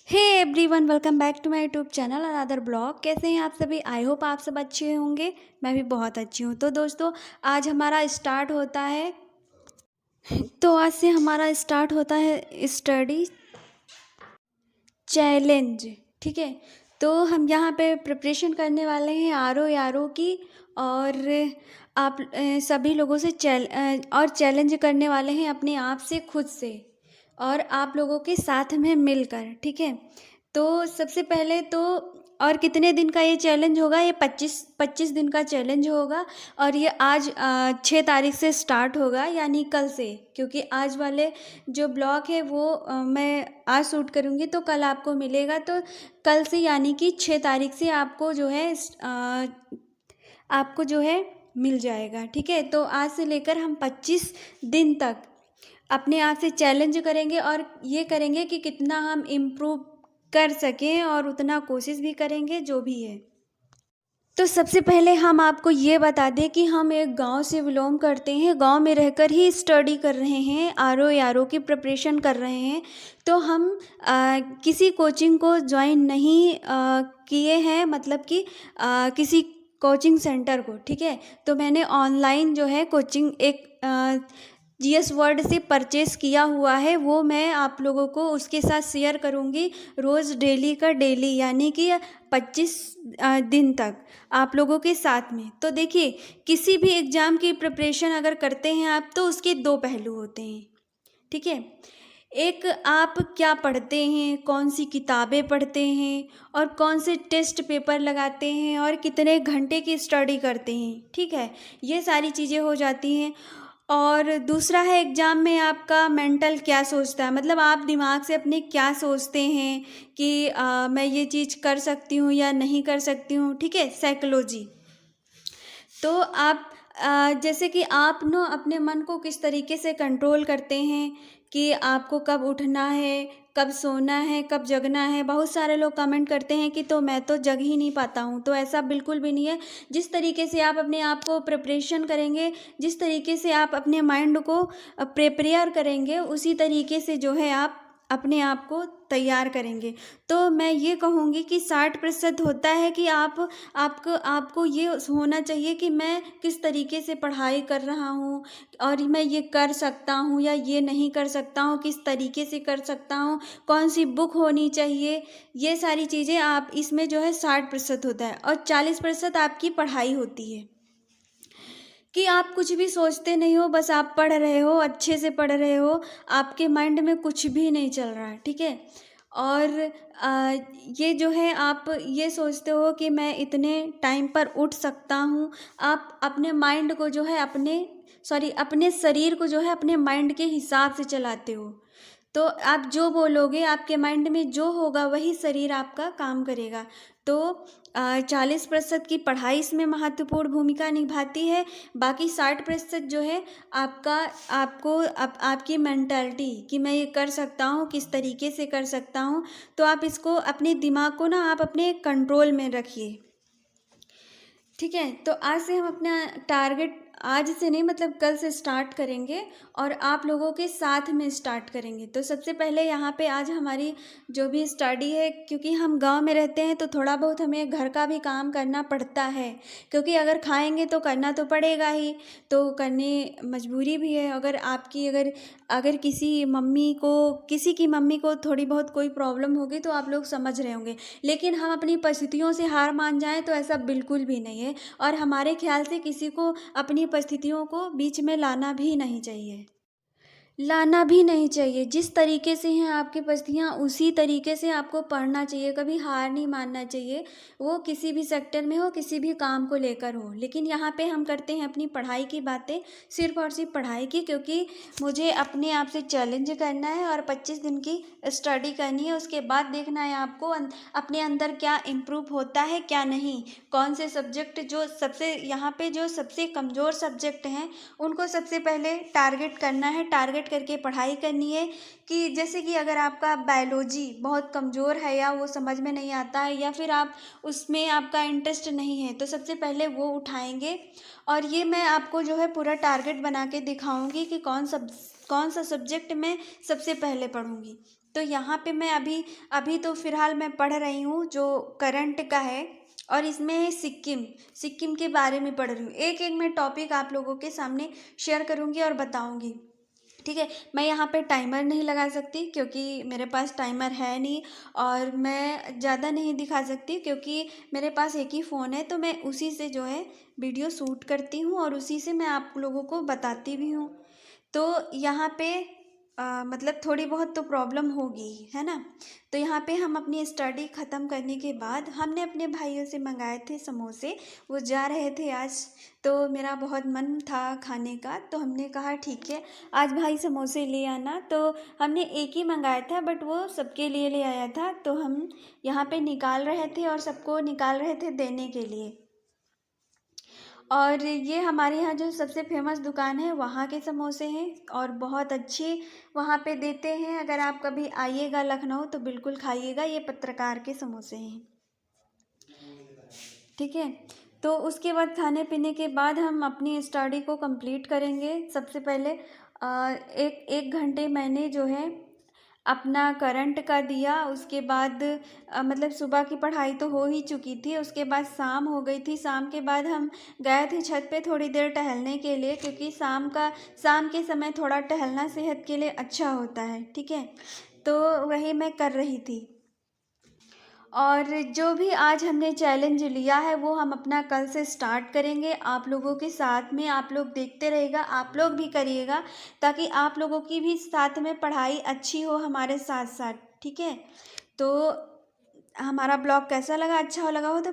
Hey everyone, welcome back to my YouTube channel another blog. कैसे हैं आप सभी? आई होप आप सब अच्छे होंगे। मैं भी बहुत अच्छी हूँ। तो दोस्तों, आज हमारा स्टार्ट होता है तो आज से हमारा स्टार्ट होता है स्टडी चैलेंज। ठीक है, तो हम यहाँ पे प्रिपरेशन करने वाले हैं आर ओ की। और आप सभी लोगों से और चैलेंज करने वाले हैं अपने आप से, खुद से और आप लोगों के साथ में मिलकर। ठीक है, तो सबसे पहले तो और कितने दिन का ये चैलेंज होगा? ये 25 दिन का चैलेंज होगा। और ये आज 6 तारीख से स्टार्ट होगा, यानी कल से। क्योंकि आज वाले जो ब्लॉग है वो मैं आज शूट करूँगी, तो कल आपको मिलेगा। तो कल से यानी कि 6 तारीख से आपको जो है मिल जाएगा। ठीक है, तो आज से लेकर हम 25 दिन तक अपने आप से चैलेंज करेंगे और ये करेंगे कि कितना हम इम्प्रूव कर सकें, और उतना कोशिश भी करेंगे जो भी है। तो सबसे पहले हम आपको ये बता दें कि हम एक गांव से बिलोंग करते हैं। गांव में रहकर ही स्टडी कर रहे हैं, आर ओ की प्रिपरेशन कर रहे हैं। तो हम किसी कोचिंग को ज्वाइन नहीं किए हैं, मतलब कि किसी कोचिंग सेंटर को। ठीक है, तो मैंने ऑनलाइन जो है कोचिंग एक जीएस वर्ड से परचेस किया हुआ है। वो मैं आप लोगों को उसके साथ शेयर करूँगी रोज़, डेली का डेली, यानी कि 25 दिन तक आप लोगों के साथ में। तो देखिए, किसी भी एग्ज़ाम की प्रिपरेशन अगर करते हैं आप, तो उसके 2 पहलू होते हैं। ठीक है, एक आप क्या पढ़ते हैं, कौन सी किताबें पढ़ते हैं, और कौन से टेस्ट पेपर लगाते हैं, और कितने घंटे की स्टडी करते हैं। ठीक है, ये सारी चीज़ें हो जाती हैं। और दूसरा है एग्ज़ाम में आपका मेंटल क्या सोचता है, मतलब आप दिमाग से अपने क्या सोचते हैं कि मैं ये चीज़ कर सकती हूँ या नहीं कर सकती हूँ। ठीक है, साइकोलॉजी। तो आप जैसे कि आप ना अपने मन को किस तरीके से कंट्रोल करते हैं कि आपको कब उठना है, कब सोना है, कब जगना है। बहुत सारे लोग कमेंट करते हैं कि तो मैं तो जग ही नहीं पाता हूँ। तो ऐसा बिल्कुल भी नहीं है। जिस तरीके से आप अपने आप को प्रिपरेशन करेंगे, जिस तरीके से आप अपने माइंड को प्रिपेयर करेंगे, उसी तरीके से जो है आप अपने आप को तैयार करेंगे। तो मैं ये कहूँगी कि 60% होता है कि आपको ये होना चाहिए कि मैं किस तरीके से पढ़ाई कर रहा हूँ, और मैं ये कर सकता हूँ या ये नहीं कर सकता हूँ, किस तरीके से कर सकता हूँ, कौन सी बुक होनी चाहिए। ये सारी चीज़ें आप इसमें जो है 60% होता है, और 40% आपकी पढ़ाई होती है कि आप कुछ भी सोचते नहीं हो, बस आप पढ़ रहे हो, अच्छे से पढ़ रहे हो, आपके माइंड में कुछ भी नहीं चल रहा है। ठीक है, और ये जो है आप ये सोचते हो कि मैं इतने टाइम पर उठ सकता हूँ। आप अपने माइंड को जो है अपने शरीर को जो है अपने माइंड के हिसाब से चलाते हो। तो आप जो बोलोगे, आपके माइंड में जो होगा वही शरीर आपका काम करेगा। तो 40% की पढ़ाई इसमें महत्वपूर्ण भूमिका निभाती है। बाकी 60% जो है आपकी मेंटालिटी कि मैं ये कर सकता हूँ, किस तरीके से कर सकता हूँ। तो आप इसको, अपने दिमाग को ना आप अपने कंट्रोल में रखिए। ठीक है, तो आज से हम अपना टारगेट, आज से नहीं मतलब कल से स्टार्ट करेंगे, और आप लोगों के साथ में स्टार्ट करेंगे। तो सबसे पहले यहाँ पे आज हमारी जो भी स्टडी है, क्योंकि हम गांव में रहते हैं तो थोड़ा बहुत हमें घर का भी काम करना पड़ता है। क्योंकि अगर खाएंगे तो करना तो पड़ेगा ही, तो करने मजबूरी भी है। अगर किसी की मम्मी को थोड़ी बहुत कोई प्रॉब्लम होगी तो आप लोग समझ रहे होंगे। लेकिन हम अपनी परिस्थितियों से हार मान जाएं तो ऐसा बिल्कुल भी नहीं है। और हमारे ख्याल से किसी को अपनी परिस्थितियों को बीच में लाना भी नहीं चाहिए। जिस तरीके से हैं आपकी परिस्थितियाँ, उसी तरीके से आपको पढ़ना चाहिए। कभी हार नहीं मानना चाहिए, वो किसी भी सेक्टर में हो, किसी भी काम को लेकर हो। लेकिन यहाँ पे हम करते हैं अपनी पढ़ाई की बातें, सिर्फ और सिर्फ पढ़ाई की, क्योंकि मुझे अपने आप से चैलेंज करना है और 25 दिन की स्टडी करनी है। उसके बाद देखना है आपको अपने अंदर क्या इम्प्रूव होता है, क्या नहीं। कौन से सब्जेक्ट जो सबसे कमज़ोर सब्जेक्ट हैं, उनको सबसे पहले टारगेट टारगेट करके पढ़ाई करनी है। कि जैसे कि अगर आपका बायोलॉजी बहुत कमज़ोर है या वो समझ में नहीं आता है या फिर आप उसमें आपका इंटरेस्ट नहीं है, तो सबसे पहले वो उठाएंगे। और ये मैं आपको जो है पूरा टारगेट बना के दिखाऊंगी कि कौन सा सब्जेक्ट मैं सबसे पहले पढ़ूंगी। तो यहाँ पे मैं अभी तो फ़िलहाल मैं पढ़ रही हूँ जो करंट का है, और इसमें है सिक्किम के बारे में पढ़ रही हूँ। एक एक मैं टॉपिक आप लोगों के सामने शेयर करूँगी और बताऊँगी, ठीक है। मैं यहाँ पे टाइमर नहीं लगा सकती क्योंकि मेरे पास टाइमर है नहीं, और मैं ज़्यादा नहीं दिखा सकती क्योंकि मेरे पास एक ही फ़ोन है, तो मैं उसी से जो है वीडियो शूट करती हूँ और उसी से मैं आप लोगों को बताती भी हूँ। तो यहाँ पे मतलब थोड़ी बहुत तो प्रॉब्लम होगी, है ना। तो यहाँ पे हम अपनी स्टडी ख़त्म करने के बाद हमने अपने भाइयों से मंगाए थे समोसे, वो जा रहे थे आज। तो मेरा बहुत मन था खाने का, तो हमने कहा ठीक है आज भाई समोसे ले आना। तो हमने एक ही मंगाया था बट वो सबके लिए ले आया था। तो हम यहाँ पे निकाल रहे थे और सबको निकाल रहे थे देने के लिए। और ये हमारे यहाँ जो सबसे फेमस दुकान है वहाँ के समोसे हैं और बहुत अच्छे वहाँ पे देते हैं। अगर आप कभी आइएगा लखनऊ तो बिल्कुल खाइएगा, ये पत्रकार के समोसे हैं, ठीक है। तो उसके बाद खाने पीने के बाद हम अपनी स्टडी को कंप्लीट करेंगे। सबसे पहले एक एक घंटे मैंने जो है अपना करंट का दिया। उसके बाद मतलब सुबह की पढ़ाई तो हो ही चुकी थी, उसके बाद शाम हो गई थी। शाम के बाद हम गए थे छत पे थोड़ी देर टहलने के लिए, क्योंकि शाम के समय थोड़ा टहलना सेहत के लिए अच्छा होता है, ठीक है। तो वही मैं कर रही थी। और जो भी आज हमने चैलेंज लिया है वो हम अपना कल से स्टार्ट करेंगे आप लोगों के साथ में। आप लोग देखते रहिएगा, आप लोग भी करिएगा, ताकि आप लोगों की भी साथ में पढ़ाई अच्छी हो हमारे साथ साथ, ठीक है। तो हमारा ब्लॉग कैसा लगा, अच्छा लगा हो तो